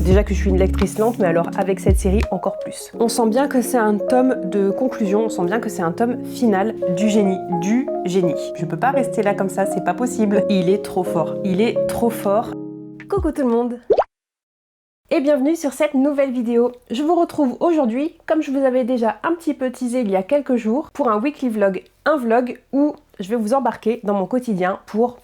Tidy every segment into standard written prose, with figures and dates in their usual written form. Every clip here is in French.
Déjà que je suis une lectrice lente, mais alors avec cette série encore plus. On sent bien que c'est un tome de conclusion, on sent bien que c'est un tome final du génie, du génie. Je peux pas rester là comme ça, c'est pas possible. Il est trop fort, il est trop fort. Coucou tout le monde! Et bienvenue sur cette nouvelle vidéo. Je vous retrouve aujourd'hui, comme je vous avais déjà un petit peu teasé il y a quelques jours, pour un weekly vlog, un vlog où je vais vous embarquer dans mon quotidien pour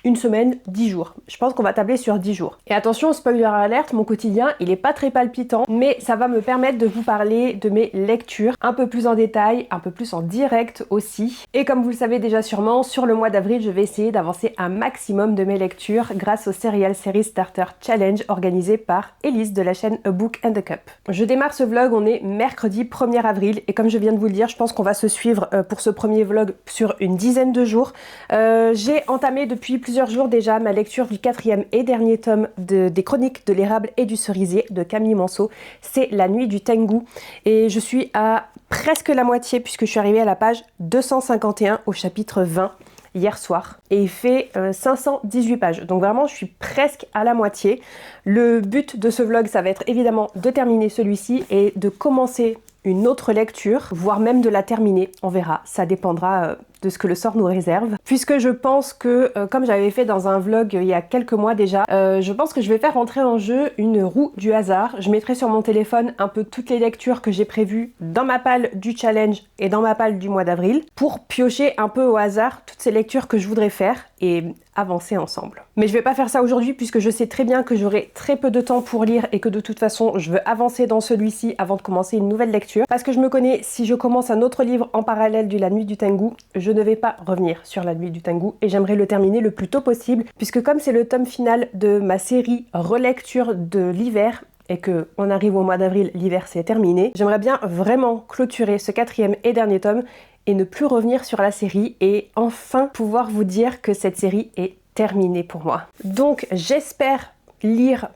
une semaine, 10 jours. Je pense qu'on va tabler sur 10 jours. Et attention, spoiler alerte, mon quotidien, il est pas très palpitant, mais ça va me permettre de vous parler de mes lectures un peu plus en détail, un peu plus en direct aussi. Et comme vous le savez déjà sûrement, sur le mois d'avril, je vais essayer d'avancer un maximum de mes lectures grâce au Serial Series Starter Challenge organisé par Elise de la chaîne A Book and a Cup. Je démarre ce vlog, on est mercredi 1er avril, et comme je viens de vous le dire, je pense qu'on va se suivre pour ce premier vlog sur une dizaine de jours. J'ai entamé depuis plusieurs jours déjà ma lecture du 4e et dernier tome des chroniques de l'érable et du cerisier de Camille Monceau. C'est La Nuit du Tengu et je suis à presque la moitié puisque je suis arrivée à la page 251 au chapitre 20 hier soir et il fait 518 pages, donc vraiment je suis presque à la moitié. Le but de ce vlog, ça va être évidemment de terminer celui-ci et de commencer une autre lecture, voire même de la terminer, on verra, ça dépendra de ce que le sort nous réserve. Puisque je pense que, comme j'avais fait dans un vlog il y a quelques mois déjà, je pense que je vais faire rentrer en jeu une roue du hasard. Je mettrai sur mon téléphone un peu toutes les lectures que j'ai prévues dans ma palle du challenge et dans ma palle du mois d'avril, pour piocher un peu au hasard toutes ces lectures que je voudrais faire et avancer ensemble. Mais je vais pas faire ça aujourd'hui puisque je sais très bien que j'aurai très peu de temps pour lire et que de toute façon je veux avancer dans celui-ci avant de commencer une nouvelle lecture. Parce que je me connais, si je commence un autre livre en parallèle de La Nuit du Tengu, je ne vais pas revenir sur La Nuit du Tengu et j'aimerais le terminer le plus tôt possible puisque comme c'est le tome final de ma série relecture de l'hiver et que on arrive au mois d'avril, l'hiver c'est terminé, j'aimerais bien vraiment clôturer ce 4e et dernier tome et ne plus revenir sur la série et enfin pouvoir vous dire que cette série est terminée pour moi. Donc j'espère lire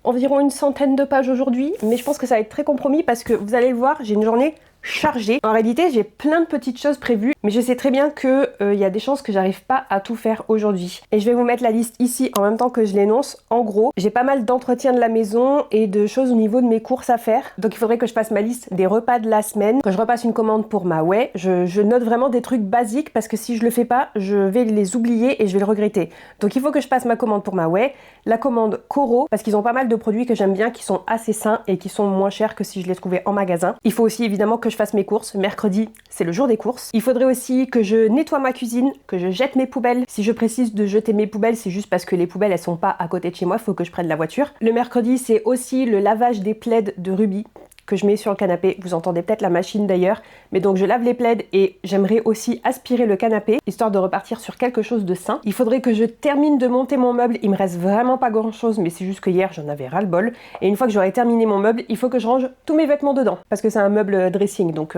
environ une centaine de pages aujourd'hui, mais je pense que ça va être très compromis parce que vous allez le voir, j'ai une journée chargée. En réalité, j'ai plein de petites choses prévues, mais je sais très bien que y a des chances que j'arrive pas à tout faire aujourd'hui. Et je vais vous mettre la liste ici en même temps que je l'énonce. En gros, j'ai pas mal d'entretien de la maison et de choses au niveau de mes courses à faire. Donc il faudrait que je fasse ma liste des repas de la semaine, que je repasse une commande pour ma whey. Je note vraiment des trucs basiques parce que si je le fais pas, je vais les oublier et je vais le regretter. Donc il faut que je passe ma commande pour ma whey, la commande Coro, parce qu'ils ont pas mal de produits que j'aime bien, qui sont assez sains et qui sont moins chers que si je les trouvais en magasin. Il faut aussi évidemment que je fasse mes courses. Mercredi, c'est le jour des courses. Il faudrait aussi que je nettoie ma cuisine, que je jette mes poubelles. Si je précise de jeter mes poubelles, c'est juste parce que les poubelles, elles sont pas à côté de chez moi, il faut que je prenne la voiture. Le mercredi, c'est aussi le lavage des plaids de Ruby que je mets sur le canapé. Vous entendez peut-être la machine d'ailleurs. Mais donc je lave les plaids et j'aimerais aussi aspirer le canapé, histoire de repartir sur quelque chose de sain. Il faudrait que je termine de monter mon meuble. Il me reste vraiment pas grand chose, mais c'est juste que hier j'en avais ras le bol. Et une fois que j'aurai terminé mon meuble, il faut que je range tous mes vêtements dedans. Parce que c'est un meuble dressing. Donc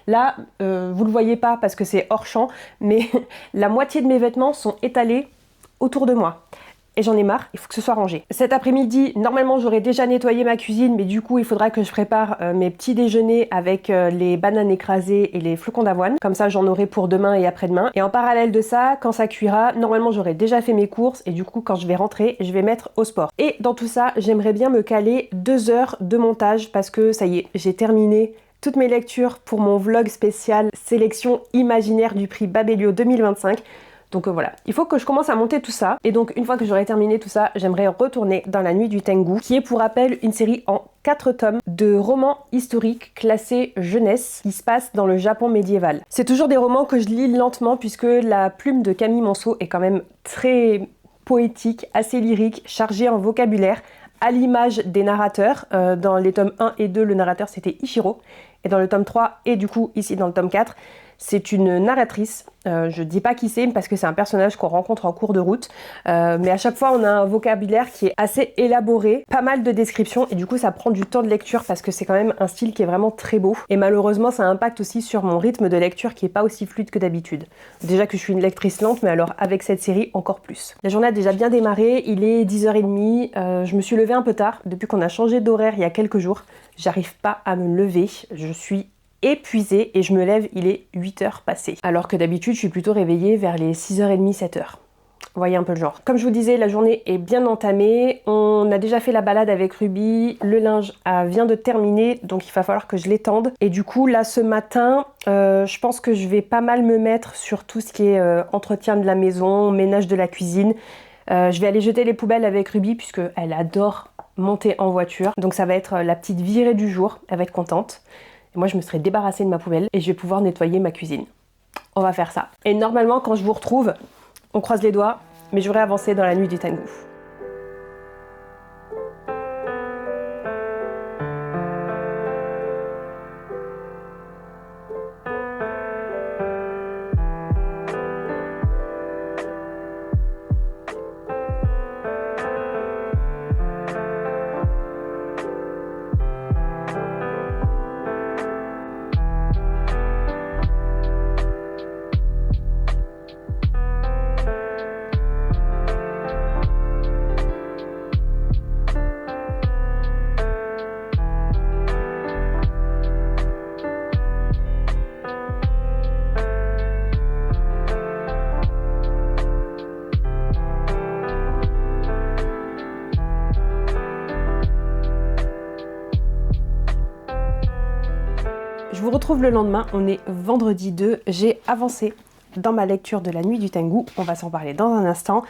là, vous le voyez pas parce que c'est hors champ, mais la moitié de mes vêtements sont étalés autour de moi. Et j'en ai marre, il faut que ce soit rangé. Cet après-midi, normalement j'aurais déjà nettoyé ma cuisine, mais du coup il faudra que je prépare mes petits déjeuners avec les bananes écrasées et les flocons d'avoine. Comme ça j'en aurai pour demain et après-demain. Et en parallèle de ça, quand ça cuira, normalement j'aurais déjà fait mes courses et du coup quand je vais rentrer, je vais mettre au sport. Et dans tout ça, j'aimerais bien me caler 2 heures de montage parce que ça y est, j'ai terminé toutes mes lectures pour mon vlog spécial sélection imaginaire du prix Babelio 2025. Donc voilà, il faut que je commence à monter tout ça. Et donc une fois que j'aurai terminé tout ça, j'aimerais retourner dans La Nuit du Tengu, qui est pour rappel une série en 4 tomes de romans historiques classés jeunesse qui se passent dans le Japon médiéval. C'est toujours des romans que je lis lentement puisque la plume de Camille Monceau est quand même très poétique, assez lyrique, chargée en vocabulaire, à l'image des narrateurs. Dans les tomes 1 et 2, le narrateur c'était Ichiro. Et dans le tome 3 et du coup ici dans le tome 4, c'est une narratrice. Je dis pas qui c'est parce que c'est un personnage qu'on rencontre en cours de route. Mais à chaque fois on a un vocabulaire qui est assez élaboré, pas mal de descriptions et du coup ça prend du temps de lecture parce que c'est quand même un style qui est vraiment très beau. Et malheureusement ça impacte aussi sur mon rythme de lecture qui est pas aussi fluide que d'habitude. Déjà que je suis une lectrice lente, mais alors avec cette série encore plus. La journée a déjà bien démarré, il est 10h30. Je me suis levée un peu tard depuis qu'on a changé d'horaire il y a quelques jours. J'arrive pas à me lever, je suis épuisée et je me lève, il est 8h passées. Alors que d'habitude, je suis plutôt réveillée vers les 6h30, 7h. Vous voyez un peu le genre. Comme je vous disais, la journée est bien entamée. On a déjà fait la balade avec Ruby. Le linge vient de terminer, donc il va falloir que je l'étende. Et du coup, là, ce matin, je pense que je vais pas mal me mettre sur tout ce qui est entretien de la maison, ménage de la cuisine. Je vais aller jeter les poubelles avec Ruby, puisqu'elle adore monter en voiture. Donc ça va être la petite virée du jour. Elle va être contente. Et moi, je me serai débarrassée de ma poubelle et je vais pouvoir nettoyer ma cuisine. On va faire ça. Et normalement, quand je vous retrouve, on croise les doigts, mais j'aurai avancé dans la nuit du Tengu. Je vous retrouve le lendemain, on est vendredi 2, j'ai avancé dans ma lecture de la nuit du Tengu, on va s'en parler dans un instant.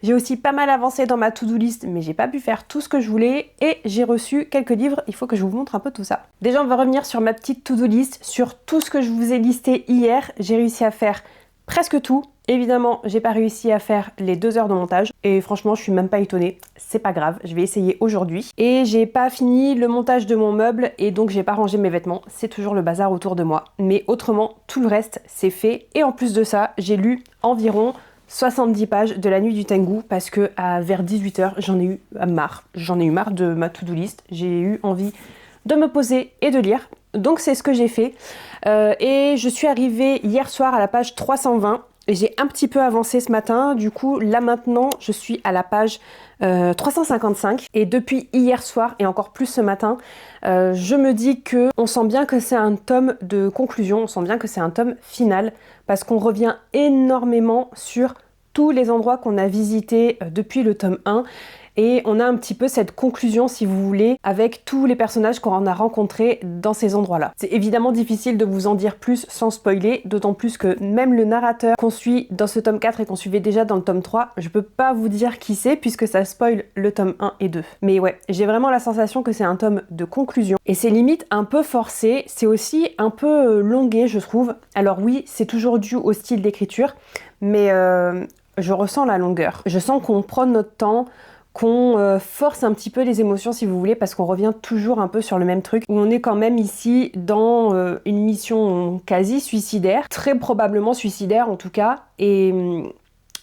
J'ai aussi pas mal avancé dans ma to-do list, mais j'ai pas pu faire tout ce que je voulais et j'ai reçu quelques livres, il faut que je vous montre un peu tout ça. Déjà on va revenir sur ma petite to-do list, sur tout ce que je vous ai listé hier, j'ai réussi à faire presque tout. Évidemment, j'ai pas réussi à faire les 2 heures de montage et franchement, je suis même pas étonnée. C'est pas grave, je vais essayer aujourd'hui. Et j'ai pas fini le montage de mon meuble et donc j'ai pas rangé mes vêtements. C'est toujours le bazar autour de moi. Mais autrement, tout le reste, c'est fait. Et en plus de ça, j'ai lu environ 70 pages de la nuit du Tengu parce que vers 18h, j'en ai eu marre. J'en ai eu marre de ma to-do list. J'ai eu envie de me poser et de lire. Donc c'est ce que j'ai fait. Et je suis arrivée hier soir à la page 320. J'ai un petit peu avancé ce matin, du coup là maintenant je suis à la page 355 et depuis hier soir et encore plus ce matin, je me dis que on sent bien que c'est un tome de conclusion, on sent bien que c'est un tome final parce qu'on revient énormément sur tous les endroits qu'on a visités depuis le tome 1. Et on a un petit peu cette conclusion, si vous voulez, avec tous les personnages qu'on a rencontrés dans ces endroits-là. C'est évidemment difficile de vous en dire plus sans spoiler, d'autant plus que même le narrateur qu'on suit dans ce tome 4 et qu'on suivait déjà dans le tome 3, je peux pas vous dire qui c'est puisque ça spoil le tome 1 et 2. Mais ouais, j'ai vraiment la sensation que c'est un tome de conclusion. Et c'est limite un peu forcé, c'est aussi un peu longué, je trouve. Alors oui, c'est toujours dû au style d'écriture, mais je ressens la longueur. Je sens qu'on prend notre temps, qu'on force un petit peu les émotions si vous voulez parce qu'on revient toujours un peu sur le même truc où on est quand même ici dans une mission quasi suicidaire, très probablement suicidaire en tout cas et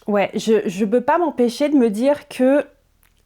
ouais, je peux pas m'empêcher de me dire que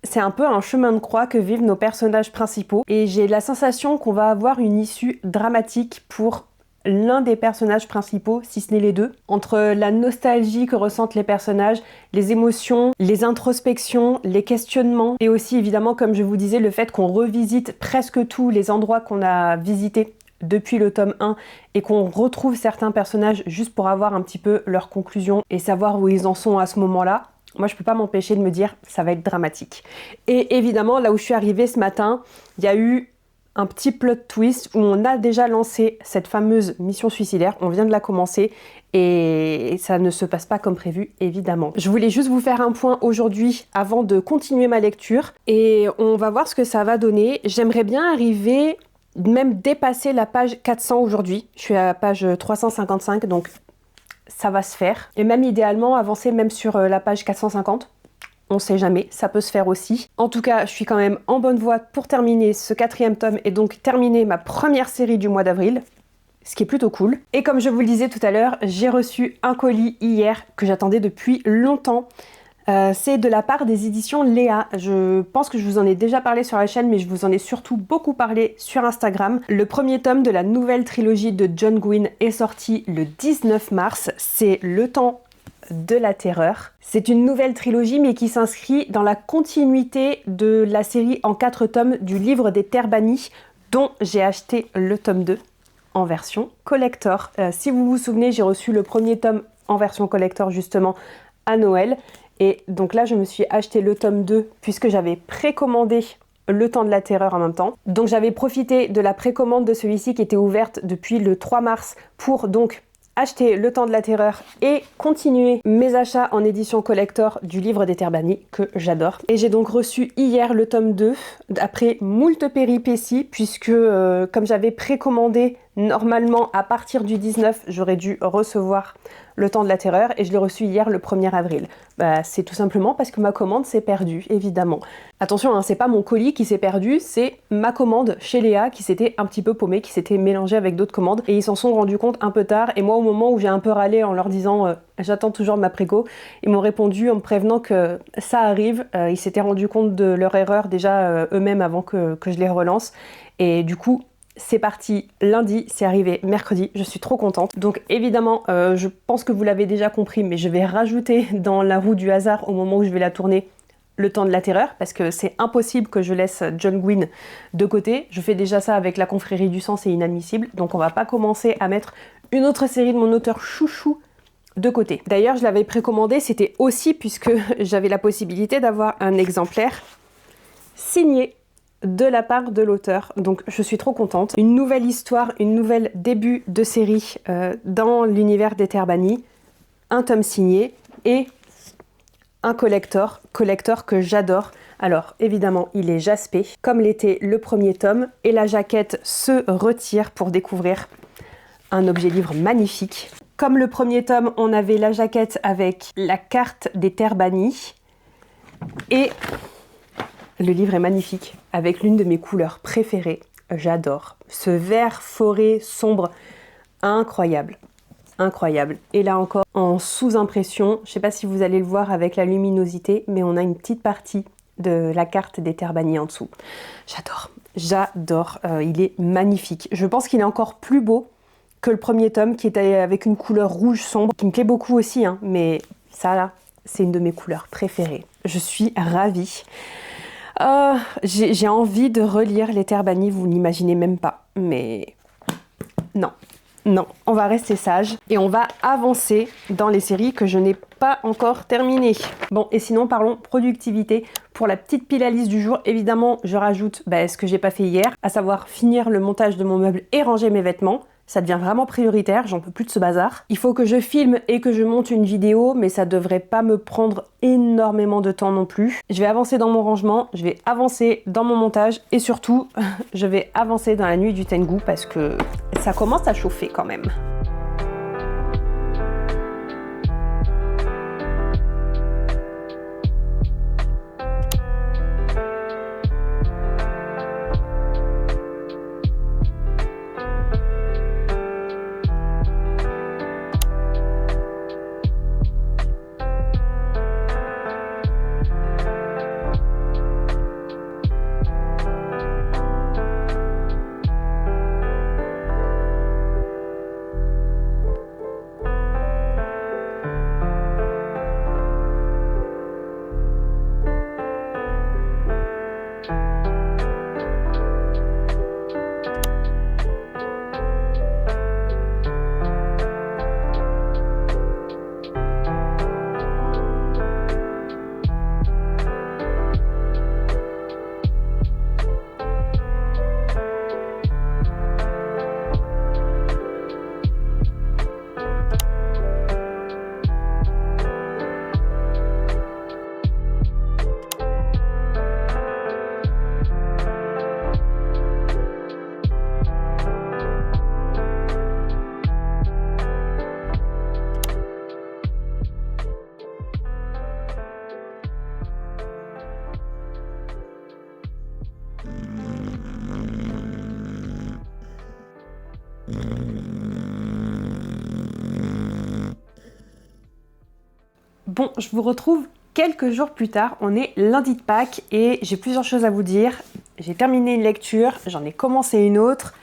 c'est un peu un chemin de croix que vivent nos personnages principaux et j'ai la sensation qu'on va avoir une issue dramatique pour l'un des personnages principaux, si ce n'est les deux, entre la nostalgie que ressentent les personnages, les émotions, les introspections, les questionnements, et aussi évidemment, comme je vous disais, le fait qu'on revisite presque tous les endroits qu'on a visités depuis le tome 1 et qu'on retrouve certains personnages juste pour avoir un petit peu leur conclusion et savoir où ils en sont à ce moment-là. Moi, je peux pas m'empêcher de me dire ça va être dramatique. Et évidemment, là où je suis arrivée ce matin, il y a eu un petit plot twist où on a déjà lancé cette fameuse mission suicidaire, on vient de la commencer et ça ne se passe pas comme prévu évidemment. Je voulais juste vous faire un point aujourd'hui avant de continuer ma lecture et on va voir ce que ça va donner. J'aimerais bien arriver, même dépasser la page 400 aujourd'hui, je suis à la page 355 donc ça va se faire et même idéalement avancer même sur la page 450. On sait jamais, ça peut se faire aussi. En tout cas, je suis quand même en bonne voie pour terminer ce 4e tome et donc terminer ma première série du mois d'avril, ce qui est plutôt cool. Et comme je vous le disais tout à l'heure, j'ai reçu un colis hier que j'attendais depuis longtemps. C'est de la part des éditions Léa. Je pense que je vous en ai déjà parlé sur la chaîne, mais je vous en ai surtout beaucoup parlé sur Instagram. Le premier tome de la nouvelle trilogie de John Gwynne est sorti le 19 mars. C'est Le Temps de la Terreur. C'est une nouvelle trilogie mais qui s'inscrit dans la continuité de la série en 4 tomes du livre des Terres Bannies dont j'ai acheté le tome 2 en version collector. Si vous vous souvenez, j'ai reçu le premier tome en version collector justement à Noël Et donc là, je me suis acheté le tome 2 puisque j'avais précommandé Le Temps de la Terreur en même temps. Donc j'avais profité de la précommande de celui-ci qui était ouverte depuis le 3 mars pour donc acheter Le Temps de la Terreur et continuer mes achats en édition collector du livre des Terres Bannies que j'adore. Et j'ai donc reçu hier le tome 2 après moult péripéties puisque comme j'avais précommandé normalement à partir du 19 j'aurais dû recevoir Le Temps de la Terreur et je l'ai reçu hier le 1er avril. Bah, c'est tout simplement parce que ma commande s'est perdue, évidemment. Attention, hein, c'est pas mon colis qui s'est perdu, c'est ma commande chez Léa qui s'était un petit peu paumée, qui s'était mélangée avec d'autres commandes et ils s'en sont rendus compte un peu tard. Et moi, au moment où j'ai un peu râlé en leur disant j'attends toujours ma préco, ils m'ont répondu en me prévenant que ça arrive. Ils s'étaient rendus compte de leur erreur déjà eux-mêmes avant que je les relance. Et du coup, c'est parti lundi, c'est arrivé mercredi, je suis trop contente. Donc évidemment, je pense que vous l'avez déjà compris, mais je vais rajouter dans la roue du hasard au moment où je vais la tourner Le Temps de la Terreur, parce que c'est impossible que je laisse John Gwynne de côté. Je fais déjà ça avec La Confrérie du Sang, c'est inadmissible. Donc on va pas commencer à mettre une autre série de mon auteur chouchou de côté. D'ailleurs, je l'avais précommandé, c'était aussi puisque j'avais la possibilité d'avoir un exemplaire signé de la part de l'auteur, donc je suis trop contente. Une nouvelle histoire, une nouvelle début de série dans l'univers des Terres Bannies, un tome signé et un collector que j'adore. Alors évidemment il est jaspé comme l'était le premier tome et la jaquette se retire pour découvrir un objet livre magnifique. Comme le premier tome, on avait la jaquette avec la carte des Terres Bannies et le livre est magnifique, avec l'une de mes couleurs préférées. J'adore. Ce vert forêt sombre, incroyable. Incroyable. Et là encore, en sous-impression, je ne sais pas si vous allez le voir avec la luminosité, mais on a une petite partie de la carte des Terres Bannies en dessous. J'adore. J'adore. Il est magnifique. Je pense qu'il est encore plus beau que le premier tome, qui était avec une couleur rouge sombre, qui me plaît beaucoup aussi, hein, mais ça là, c'est une de mes couleurs préférées. Je suis ravie. J'ai envie de relire Les Terres Bannies, vous n'imaginez même pas. Mais non, non, on va rester sage et on va avancer dans les séries que je n'ai pas encore terminées. Bon, et sinon, parlons productivité. Pour la petite pile à liste du jour, évidemment, je rajoute ce que j'ai pas fait hier, à savoir finir le montage de mon meuble et ranger mes vêtements. Ça devient vraiment prioritaire, j'en peux plus de ce bazar. Il faut que je filme et que je monte une vidéo, mais ça devrait pas me prendre énormément de temps non plus. Je vais avancer dans mon rangement, je vais avancer dans mon montage et surtout, je vais avancer dans la nuit du Tengu parce que ça commence à chauffer quand même. Bon, je vous retrouve quelques jours plus tard, on est lundi de Pâques et j'ai plusieurs choses à vous dire. J'ai terminé une lecture, j'en ai commencé une autre,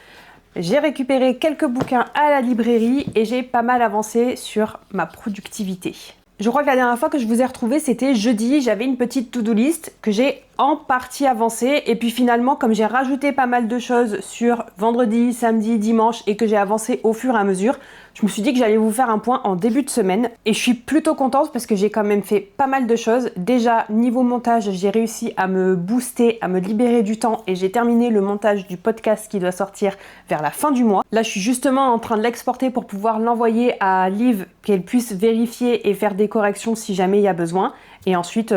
j'ai récupéré quelques bouquins à la librairie et j'ai pas mal avancé sur ma productivité. Je crois que la dernière fois que je vous ai retrouvé, c'était jeudi, j'avais une petite to-do list que j'ai en partie avancé. Et puis finalement, comme j'ai rajouté pas mal de choses sur vendredi, samedi, dimanche et que j'ai avancé au fur et à mesure, je me suis dit que j'allais vous faire un point en début de semaine. Et je suis plutôt contente parce que j'ai quand même fait pas mal de choses. Déjà, niveau montage, j'ai réussi à me booster, à me libérer du temps et j'ai terminé le montage du podcast qui doit sortir vers la fin du mois. Là, je suis justement en train de l'exporter pour pouvoir l'envoyer à Liv, qu'elle puisse vérifier et faire des corrections si jamais il y a besoin. Et ensuite,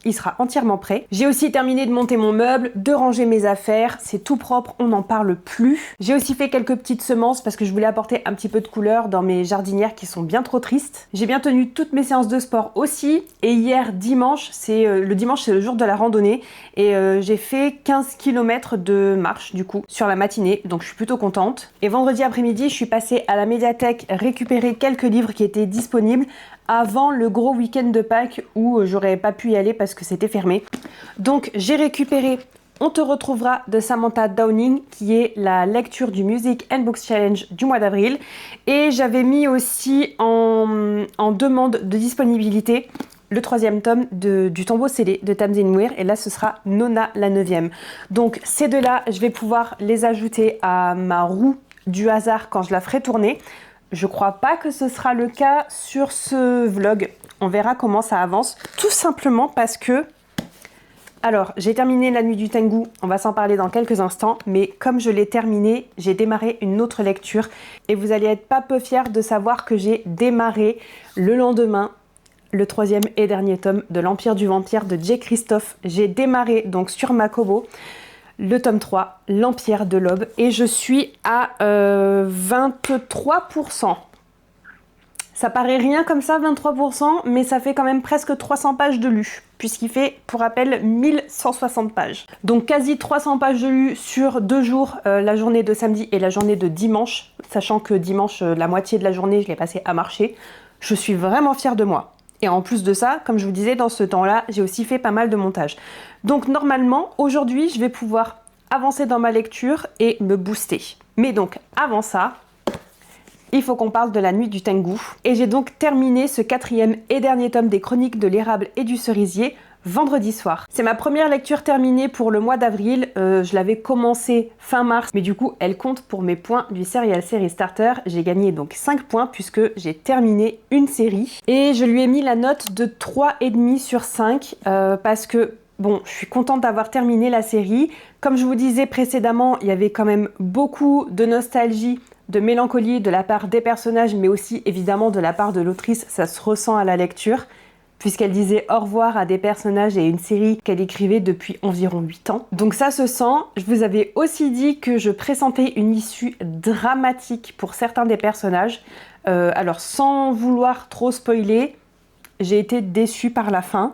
il sera entièrement prêt. J'ai aussi terminé de monter mon meuble, de ranger mes affaires. C'est tout propre, on n'en parle plus. J'ai aussi fait quelques petites semences parce que je voulais apporter un petit peu de couleur dans mes jardinières qui sont bien trop tristes. J'ai bien tenu toutes mes séances de sport aussi. Et hier, dimanche, le dimanche, c'est le jour de la randonnée. Et j'ai fait 15 km de marche, du coup, sur la matinée. Donc, je suis plutôt contente. Et vendredi après-midi, je suis passée à la médiathèque récupérer quelques livres qui étaient disponibles avant le gros week-end de Pâques où j'aurais pas pu y aller parce que c'était fermé. Donc j'ai récupéré On te retrouvera de Samantha Downing qui est la lecture du Music and Books Challenge du mois d'avril. Et j'avais mis aussi en demande de disponibilité le 3e tome du Tombeau scellé de Tamsin Muir et là ce sera Nona la 9e. Donc ces deux-là, je vais pouvoir les ajouter à ma roue du hasard quand je la ferai tourner. Je crois pas que ce sera le cas sur ce vlog. On verra comment ça avance. Tout simplement parce que... Alors, j'ai terminé La Nuit du Tengu. On va s'en parler dans quelques instants. Mais comme je l'ai terminé, j'ai démarré une autre lecture. Et vous allez être pas peu fiers de savoir que j'ai démarré le lendemain le 3e et dernier tome de L'Empire du Vampire de Jay Kristoff. J'ai démarré donc sur ma Kobo le tome 3, L'Empire de l'Aube, et je suis à 23%. Ça paraît rien comme ça, 23%, mais ça fait quand même presque 300 pages de lu, puisqu'il fait, pour rappel, 1160 pages. Donc quasi 300 pages de lu sur 2 jours, la journée de samedi et la journée de dimanche, sachant que dimanche, la moitié de la journée, je l'ai passée à marcher. Je suis vraiment fière de moi. Et en plus de ça, comme je vous disais, dans ce temps-là, j'ai aussi fait pas mal de montage. Donc normalement, aujourd'hui, je vais pouvoir avancer dans ma lecture et me booster. Mais donc, avant ça, il faut qu'on parle de La Nuit du Tengu. Et j'ai donc terminé ce 4e et dernier tome des Chroniques de l'érable et du cerisier vendredi soir. C'est ma première lecture terminée pour le mois d'avril. Je l'avais commencé fin mars, mais du coup, elle compte pour mes points du Serial Series Starter. J'ai gagné donc 5 points puisque j'ai terminé une série. Et je lui ai mis la note de 3,5 sur 5 parce que bon, je suis contente d'avoir terminé la série. Comme je vous disais précédemment, il y avait quand même beaucoup de nostalgie, de mélancolie de la part des personnages, mais aussi évidemment de la part de l'autrice. Ça se ressent à la lecture, puisqu'elle disait au revoir à des personnages et une série qu'elle écrivait depuis environ 8 ans. Donc ça se sent. Je vous avais aussi dit que je pressentais une issue dramatique pour certains des personnages. Alors sans vouloir trop spoiler, j'ai été déçue par la fin,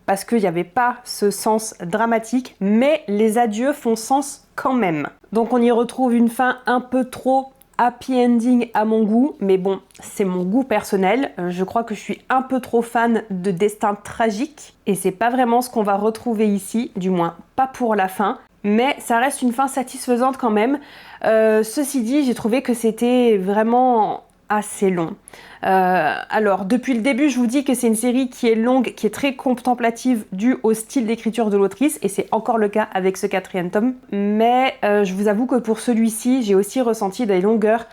parce qu'il n'y avait pas ce sens dramatique, mais les adieux font sens quand même. Donc on y retrouve une fin un peu trop happy ending à mon goût, mais bon, c'est mon goût personnel. Je crois que je suis un peu trop fan de destins tragiques, et c'est pas vraiment ce qu'on va retrouver ici, du moins pas pour la fin. Mais ça reste une fin satisfaisante quand même. Ceci dit, j'ai trouvé que c'était vraiment assez long. Alors, depuis le début, je vous dis que c'est une série qui est longue, qui est très contemplative, due au style d'écriture de l'autrice, et c'est encore le cas avec ce 4e tome. Mais je vous avoue que pour celui-ci, j'ai aussi ressenti des longueurs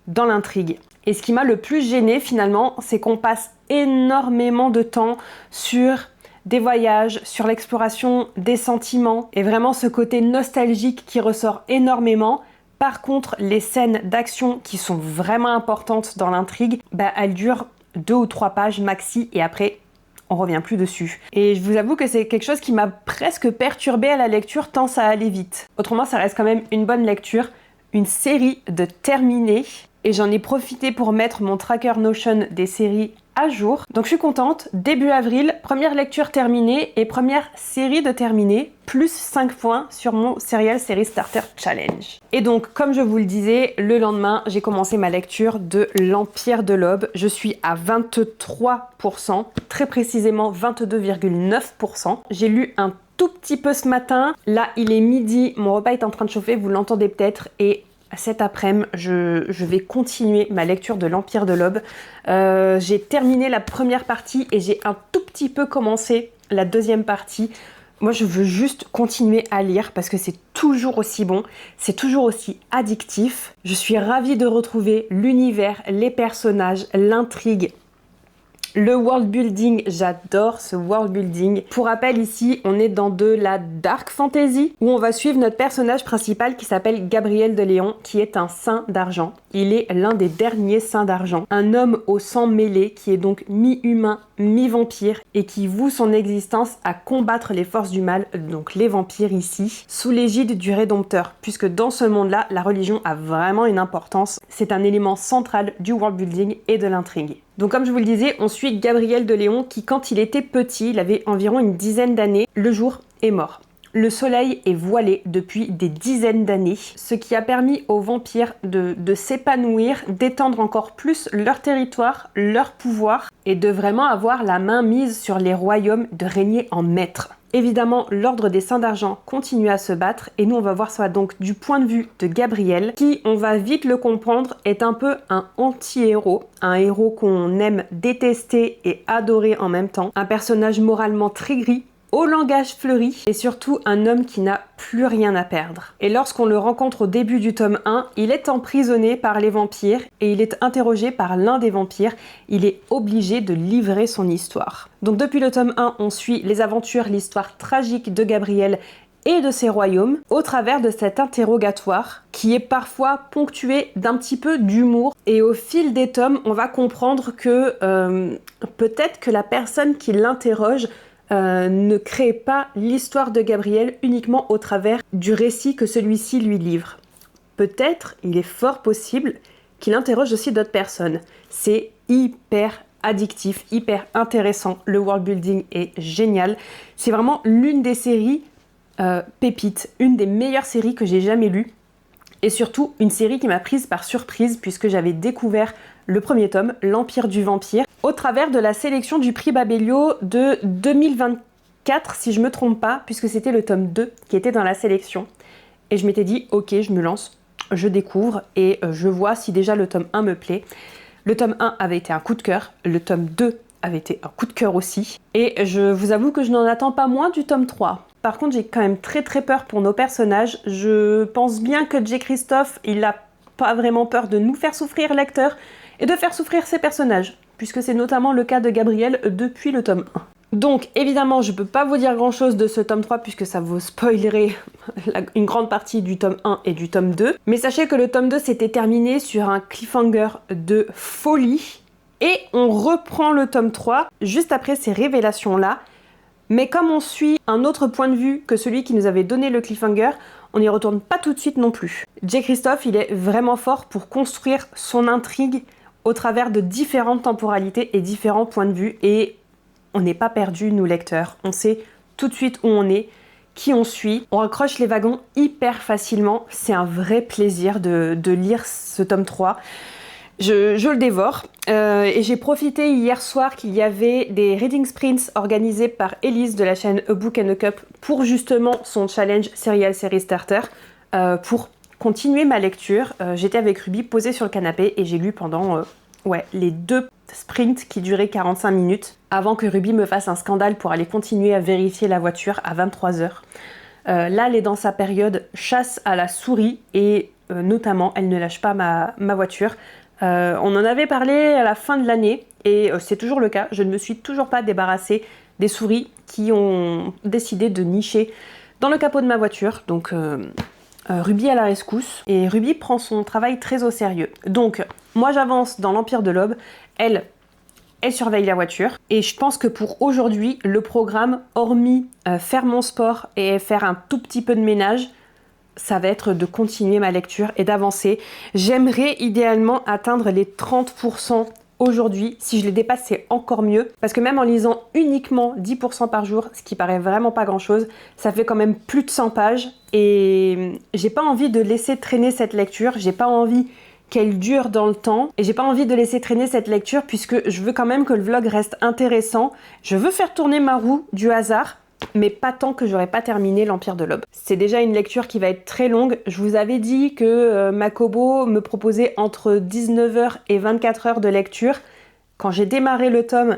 dans l'intrigue. Et ce qui m'a le plus gênée finalement, c'est qu'on passe énormément de temps sur des voyages, sur l'exploration des sentiments, et vraiment ce côté nostalgique qui ressort énormément. Par contre, les scènes d'action qui sont vraiment importantes dans l'intrigue, elles durent 2 ou 3 pages maxi et après, on revient plus dessus. Et je vous avoue que c'est quelque chose qui m'a presque perturbée à la lecture tant ça allait vite. Autrement, ça reste quand même une bonne lecture, une série de terminée. Et j'en ai profité pour mettre mon tracker Notion des séries à jour. Donc je suis contente. Début avril, première lecture terminée et première série de terminée, plus 5 points sur mon Serial Series Starter Challenge. Et donc, comme je vous le disais, le lendemain, j'ai commencé ma lecture de L'Empire de l'Aube. Je suis à 23%, très précisément 22,9%. J'ai lu un tout petit peu ce matin. Là, il est midi, mon repas est en train de chauffer, vous l'entendez peut-être, et cet après-midi, je vais continuer ma lecture de L'Empire de l'Aube. J'ai terminé la première partie et j'ai un tout petit peu commencé la deuxième partie. Moi, je veux juste continuer à lire parce que c'est toujours aussi bon, c'est toujours aussi addictif. Je suis ravie de retrouver l'univers, les personnages, l'intrigue. Le world building, j'adore ce world building. Pour rappel, ici, on est dans de la dark fantasy où on va suivre notre personnage principal qui s'appelle Gabriel de Léon, qui est un saint d'argent. Il est l'un des derniers saints d'argent. Un homme au sang mêlé qui est donc mi-humain, mi-vampire et qui voue son existence à combattre les forces du mal, donc les vampires ici, sous l'égide du Rédempteur, puisque dans ce monde-là, la religion a vraiment une importance. C'est un élément central du world building et de l'intrigue. Donc comme je vous le disais, on suit Gabriel de Léon qui, quand il était petit, il avait environ une dizaine d'années, le jour est mort. Le soleil est voilé depuis des dizaines d'années, ce qui a permis aux vampires de s'épanouir, d'étendre encore plus leur territoire, leur pouvoir et de vraiment avoir la main mise sur les royaumes, de régner en maître. Évidemment, l'ordre des Saints d'Argent continue à se battre et nous on va voir ça donc du point de vue de Gabriel qui, on va vite le comprendre, est un peu un anti-héros, un héros qu'on aime détester et adorer en même temps, un personnage moralement très gris, au langage fleuri et surtout un homme qui n'a plus rien à perdre. Et lorsqu'on le rencontre au début du tome 1, il est emprisonné par les vampires et il est interrogé par l'un des vampires. Il est obligé de livrer son histoire. Donc depuis le tome 1, on suit les aventures, l'histoire tragique de Gabriel et de ses royaumes au travers de cet interrogatoire qui est parfois ponctué d'un petit peu d'humour. Et au fil des tomes, on va comprendre que peut-être que la personne qui l'interroge ne crée pas l'histoire de Gabriel uniquement au travers du récit que celui-ci lui livre. Peut-être, il est fort possible qu'il interroge aussi d'autres personnes. C'est hyper addictif, hyper intéressant. Le world building est génial. C'est vraiment l'une des séries pépites, une des meilleures séries que j'ai jamais lues. Et surtout, une série qui m'a prise par surprise puisque j'avais découvert le premier tome, L'Empire du Vampire, au travers de la sélection du prix Babelio de 2024, si je me trompe pas, puisque c'était le tome 2 qui était dans la sélection. Et je m'étais dit, ok, je me lance, je découvre et je vois si déjà le tome 1 me plaît. Le tome 1 avait été un coup de cœur, le tome 2 avait été un coup de cœur aussi. Et je vous avoue que je n'en attends pas moins du tome 3. Par contre, j'ai quand même très peur pour nos personnages. Je pense bien que J. Christophe, il n'a pas vraiment peur de nous faire souffrir, lecteurs, et de faire souffrir ses personnages, puisque c'est notamment le cas de Gabriel depuis le tome 1. Donc, évidemment, je peux pas vous dire grand-chose de ce tome 3, puisque ça vous spoilerait une grande partie du tome 1 et du tome 2. Mais sachez que le tome 2 s'était terminé sur un cliffhanger de folie, et on reprend le tome 3 juste après ces révélations-là. Mais comme on suit un autre point de vue que celui qui nous avait donné le cliffhanger, on n'y retourne pas tout de suite non plus. J. Christophe, il est vraiment fort pour construire son intrigue au travers de différentes temporalités et différents points de vue, et on n'est pas perdu, nous lecteurs. On sait tout de suite où on est, qui on suit. On accroche les wagons hyper facilement. C'est un vrai plaisir de lire ce tome 3. Je le dévore et j'ai profité hier soir qu'il y avait des reading sprints organisés par Elise de la chaîne A Book and a Cup pour justement son challenge Serial Series Starter pour continuer ma lecture. J'étais avec Ruby posée sur le canapé et j'ai lu pendant les 2 sprints qui duraient 45 minutes avant que Ruby me fasse un scandale pour aller continuer à vérifier la voiture à 23h. Là, elle est dans sa période chasse à la souris et notamment, elle ne lâche pas ma voiture. On en avait parlé à la fin de l'année et c'est toujours le cas. Je ne me suis toujours pas débarrassée des souris qui ont décidé de nicher dans le capot de ma voiture. Donc Ruby à la rescousse et Ruby prend son travail très au sérieux. Donc moi j'avance dans l'Empire de l'Aube, elle surveille la voiture et je pense que pour aujourd'hui le programme, hormis faire mon sport et faire un tout petit peu de ménage, ça va être de continuer ma lecture et d'avancer. J'aimerais idéalement atteindre les 30% aujourd'hui. Si je les dépasse, c'est encore mieux. Parce que même en lisant uniquement 10% par jour, ce qui paraît vraiment pas grand-chose, ça fait quand même plus de 100 pages. Et j'ai pas envie de laisser traîner cette lecture. J'ai pas envie qu'elle dure dans le temps. Et j'ai pas envie de laisser traîner cette lecture puisque je veux quand même que le vlog reste intéressant. Je veux faire tourner ma roue du hasard, mais pas tant que j'aurais pas terminé l'Empire de l'Aube. C'est déjà une lecture qui va être très longue. Je vous avais dit que Makobo me proposait entre 19h et 24h de lecture. Quand j'ai démarré le tome,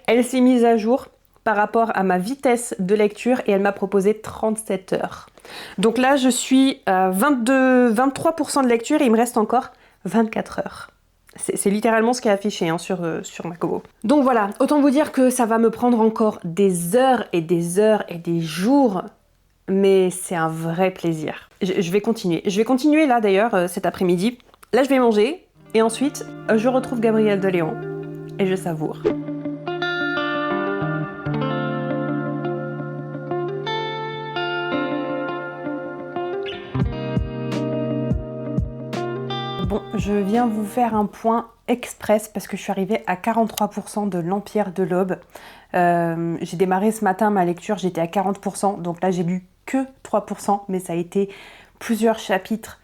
elle s'est mise à jour par rapport à ma vitesse de lecture et elle m'a proposé 37 heures. Donc là, je suis à 23% de lecture et il me reste encore 24 heures. C'est littéralement ce qui est affiché sur ma Kobo. Donc voilà, autant vous dire que ça va me prendre encore des heures et des heures et des jours, mais c'est un vrai plaisir. Je vais continuer. Je vais continuer là d'ailleurs cet après-midi. Là, je vais manger et ensuite, je retrouve Gabrielle de Léon et je savoure. Bon, je viens vous faire un point express parce que je suis arrivée à 43% de l'Empire de l'Aube. J'ai démarré ce matin ma lecture, j'étais à 40%, donc là j'ai lu que 3%, mais ça a été plusieurs chapitres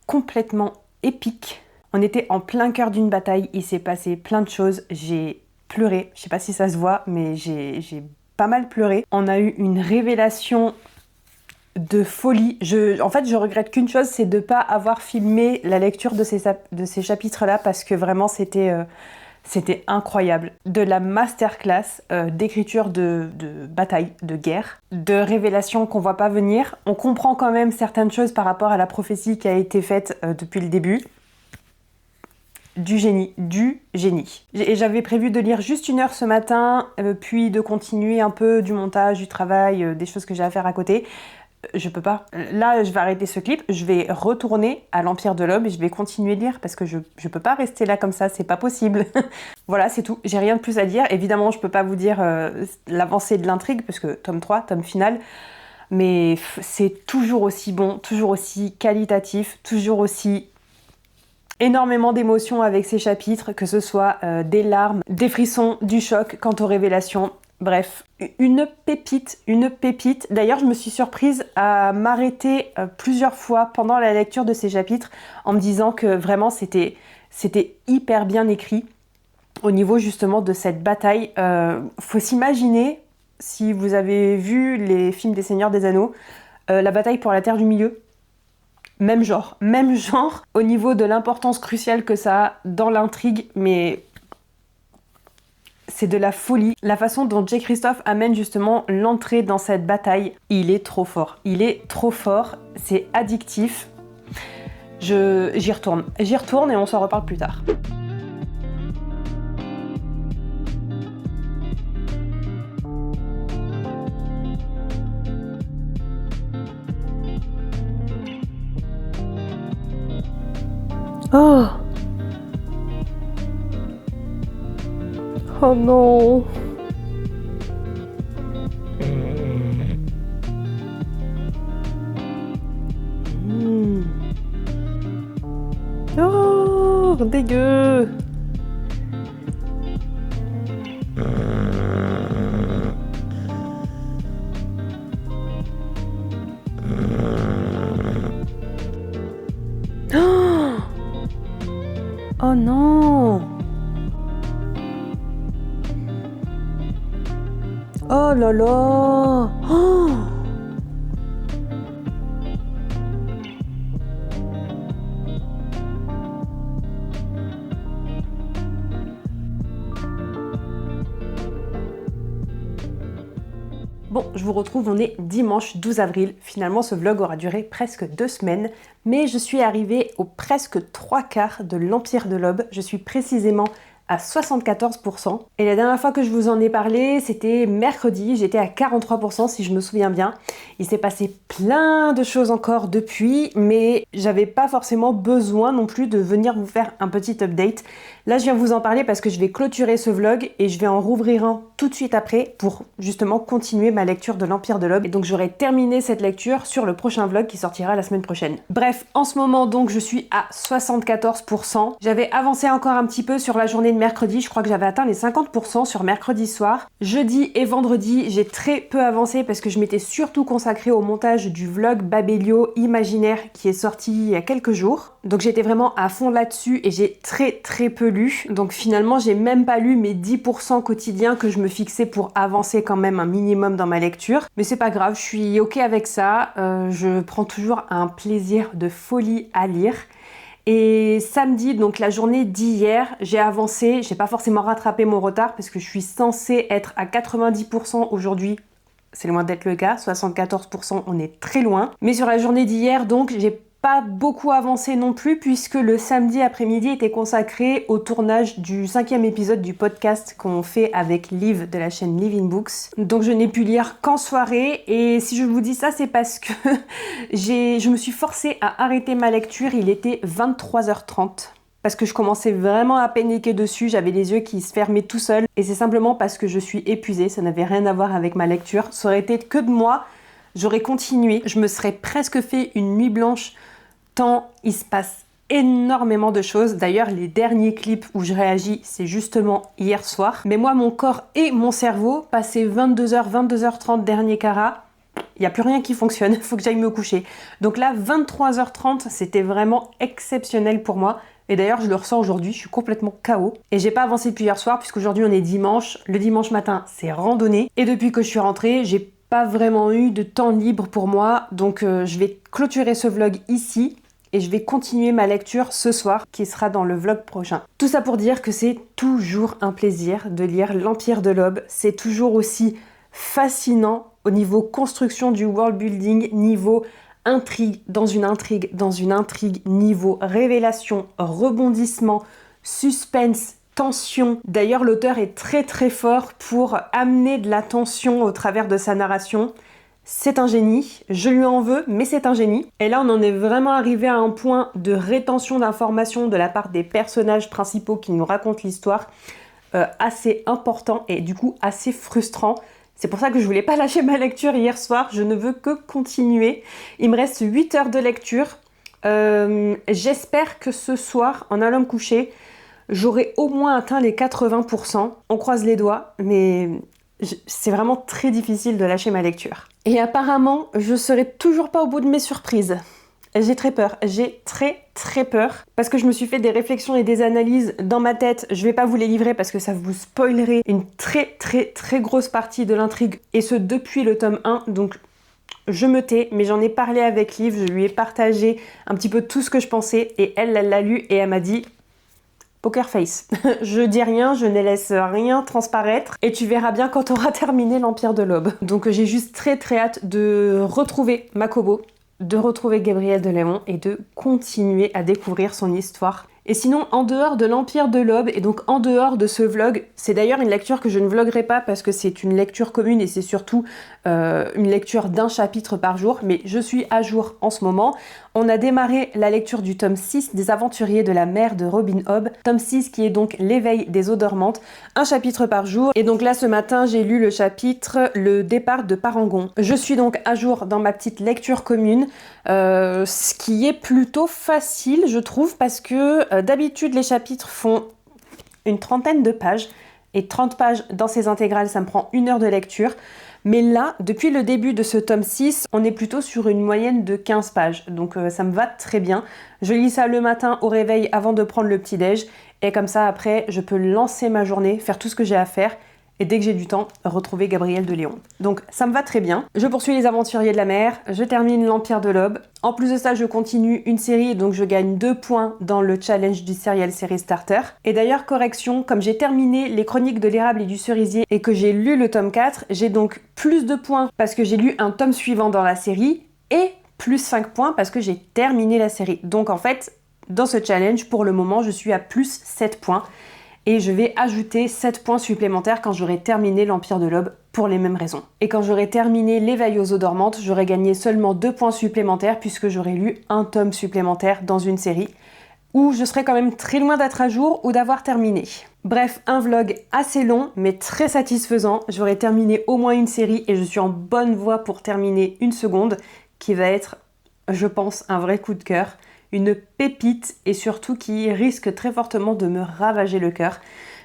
complètement épiques. On était en plein cœur d'une bataille, il s'est passé plein de choses, j'ai pleuré, je sais pas si ça se voit, mais j'ai pas mal pleuré. On a eu une révélation de folie. En fait, je regrette qu'une chose, c'est de ne pas avoir filmé la lecture de ces chapitres-là parce que vraiment, c'était incroyable. De la masterclass d'écriture de bataille, de guerre, de révélations qu'on voit pas venir. On comprend quand même certaines choses par rapport à la prophétie qui a été faite depuis le début. Du génie. Et j'avais prévu de lire juste 1 heure ce matin, puis de continuer un peu du montage, du travail, des choses que j'ai à faire à côté. Je peux pas. Là, je vais arrêter ce clip, je vais retourner à l'Empire de l'Aube et je vais continuer de lire parce que je peux pas rester là comme ça, c'est pas possible. Voilà, c'est tout. J'ai rien de plus à dire. Évidemment, je peux pas vous dire l'avancée de l'intrigue parce que tome 3, tome final, mais c'est toujours aussi bon, toujours aussi qualitatif, toujours aussi énormément d'émotions avec ces chapitres, que ce soit des larmes, des frissons, du choc quant aux révélations. Bref, une pépite. D'ailleurs, je me suis surprise à m'arrêter plusieurs fois pendant la lecture de ces chapitres en me disant que vraiment c'était hyper bien écrit au niveau justement de cette bataille. Faut s'imaginer, si vous avez vu les films des Seigneurs des Anneaux, la bataille pour la Terre du Milieu. Même genre, au niveau de l'importance cruciale que ça a dans l'intrigue, mais c'est de la folie. La façon dont Jay Kristoff amène justement l'entrée dans cette bataille, il est trop fort. C'est addictif. J'y retourne et on s'en reparle plus tard. Oh! Oh non! Oh! Dégueu! Oh non! Oh là là! Oh! Bon, je vous retrouve, on est dimanche 12 avril. Finalement, ce vlog aura duré presque 2 semaines, mais je suis arrivée aux presque 3/4 de l'Empire de l'Aube. Je suis précisément à 74%. Et la dernière fois que je vous en ai parlé, c'était mercredi, j'étais à 43% si je me souviens bien. Il s'est passé plein de choses encore depuis, mais j'avais pas forcément besoin non plus de venir vous faire un petit update. Là, je viens vous en parler parce que je vais clôturer ce vlog et je vais en rouvrir un tout de suite après pour justement continuer ma lecture de l'Empire de l'Aube. Et donc, j'aurai terminé cette lecture sur le prochain vlog qui sortira la semaine prochaine. Bref, en ce moment, donc, je suis à 74%. J'avais avancé encore un petit peu sur la journée de mercredi. Je crois que j'avais atteint les 50% sur mercredi soir. Jeudi et vendredi, j'ai très peu avancé parce que je m'étais surtout consacrée au montage du vlog Babelio Imaginaire qui est sorti il y a quelques jours. Donc, j'étais vraiment à fond là-dessus et j'ai très peu lu. Donc finalement, j'ai même pas lu mes 10% quotidiens que je me fixais pour avancer quand même un minimum dans ma lecture. Mais c'est pas grave, je suis ok avec ça. Je prends toujours un plaisir de folie à lire. Et samedi, donc la journée d'hier, j'ai avancé, j'ai pas forcément rattrapé mon retard parce que je suis censée être à 90% aujourd'hui. C'est loin d'être le cas, 74%, on est très loin. Mais sur la journée d'hier, donc, j'ai pas beaucoup avancé non plus puisque le samedi après-midi était consacré au tournage du 5e épisode du podcast qu'on fait avec Liv de la chaîne Living Books. Donc je n'ai pu lire qu'en soirée et si je vous dis ça, c'est parce que je me suis forcée à arrêter ma lecture, il était 23h30. Parce que je commençais vraiment à paniquer dessus, j'avais les yeux qui se fermaient tout seuls. Et c'est simplement parce que je suis épuisée, ça n'avait rien à voir avec ma lecture. Ça aurait été que de moi, j'aurais continué. Je me serais presque fait une nuit blanche, tant il se passe énormément de choses. D'ailleurs, les derniers clips où je réagis, c'est justement hier soir. Mais moi, mon corps et mon cerveau, passé 22h, 22h30 dernier carat, il n'y a plus rien qui fonctionne, il faut que j'aille me coucher. Donc là, 23h30, c'était vraiment exceptionnel pour moi. Et d'ailleurs, je le ressens aujourd'hui, je suis complètement KO. Et j'ai pas avancé depuis hier soir, puisqu'aujourd'hui on est dimanche. Le dimanche matin, c'est randonnée. Et depuis que je suis rentrée, j'ai pas vraiment eu de temps libre pour moi. Donc je vais clôturer ce vlog ici. Et je vais continuer ma lecture ce soir, qui sera dans le vlog prochain. Tout ça pour dire que c'est toujours un plaisir de lire L'Empire de l'Aube. C'est toujours aussi fascinant au niveau construction du world building, niveau intrigue, dans une intrigue, dans une intrigue, niveau révélation, rebondissement, suspense, tension. D'ailleurs, l'auteur est très très fort pour amener de la tension au travers de sa narration. C'est un génie, je lui en veux, mais c'est un génie. Et là, on en est vraiment arrivé à un point de rétention d'informations de la part des personnages principaux qui nous racontent l'histoire, assez important et du coup assez frustrant. C'est pour ça que je voulais pas lâcher ma lecture hier soir, je ne veux que continuer. Il me reste 8 heures de lecture. J'espère que ce soir, en allant me coucher, j'aurai au moins atteint les 80%. On croise les doigts, mais c'est vraiment très difficile de lâcher ma lecture. Et apparemment, je serai toujours pas au bout de mes surprises. J'ai très peur, j'ai très peur parce que je me suis fait des réflexions et des analyses dans ma tête. Je vais pas vous les livrer parce que ça vous spoilerait une très grosse partie de l'intrigue et ce depuis le tome 1. Donc je me tais, mais j'en ai parlé avec Liv, je lui ai partagé un petit peu tout ce que je pensais et elle l'a lu et elle m'a dit poker face. Je dis rien, je ne laisse rien transparaître et tu verras bien quand on aura terminé l'Empire de l'Aube. Donc j'ai juste très hâte de retrouver Makobo, de retrouver Gabriel de Léon et de continuer à découvrir son histoire. Et sinon, en dehors de l'Empire de l'Aube et donc en dehors de ce vlog, c'est d'ailleurs une lecture que je ne vloguerai pas parce que c'est une lecture commune et c'est surtout une lecture d'un chapitre par jour, mais je suis à jour en ce moment. On a démarré la lecture du tome 6 des Aventuriers de la mer de Robin Hobb, tome 6 qui est donc l'éveil des eaux dormantes, un chapitre par jour. Et donc là ce matin j'ai lu le chapitre Le départ de Parangon. Je suis donc à jour dans ma petite lecture commune, ce qui est plutôt facile je trouve parce que d'habitude les chapitres font une trentaine de pages et 30 pages dans ces intégrales ça me prend 1 heure de lecture. Mais là, depuis le début de ce tome 6, on est plutôt sur une moyenne de 15 pages. Donc ça me va très bien. Je lis ça le matin au réveil avant de prendre le petit-déj. Et comme ça, après, je peux lancer ma journée, faire tout ce que j'ai à faire. Et dès que j'ai du temps, retrouver Gabriel de Léon. Donc ça me va très bien. Je poursuis les Aventuriers de la mer, je termine l'Empire de l'Aube. En plus de ça, je continue une série, donc je gagne 2 points dans le challenge du Serial Series Starter. Et d'ailleurs, correction, comme j'ai terminé les Chroniques de l'érable et du cerisier et que j'ai lu le tome 4, j'ai donc plus de points parce que j'ai lu un tome suivant dans la série et plus 5 points parce que j'ai terminé la série. Donc en fait, dans ce challenge, pour le moment, je suis à plus 7 points. Et je vais ajouter 7 points supplémentaires quand j'aurai terminé l'Empire de l'Aube pour les mêmes raisons. Et quand j'aurai terminé l'éveil aux eaux dormantes, j'aurai gagné seulement 2 points supplémentaires puisque j'aurai lu un tome supplémentaire dans une série où je serai quand même très loin d'être à jour ou d'avoir terminé. Bref, un vlog assez long mais très satisfaisant. J'aurai terminé au moins une série et je suis en bonne voie pour terminer une seconde qui va être, je pense, un vrai coup de cœur. Une pépite et surtout qui risque très fortement de me ravager le cœur.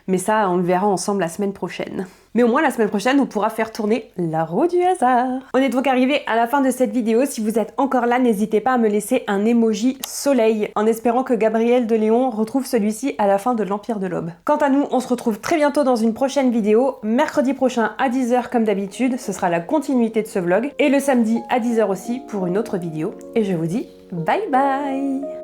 Mais ça, on le verra ensemble la semaine prochaine. Mais au moins la semaine prochaine, on pourra faire tourner la roue du hasard. On est donc arrivé à la fin de cette vidéo. Si vous êtes encore là, n'hésitez pas à me laisser un emoji soleil, en espérant que Gabriel de Léon retrouve celui-ci à la fin de l'Empire de l'Aube. Quant à nous, on se retrouve très bientôt dans une prochaine vidéo, mercredi prochain à 10h comme d'habitude, ce sera la continuité de ce vlog, et le samedi à 10h aussi pour une autre vidéo. Et je vous dis bye bye!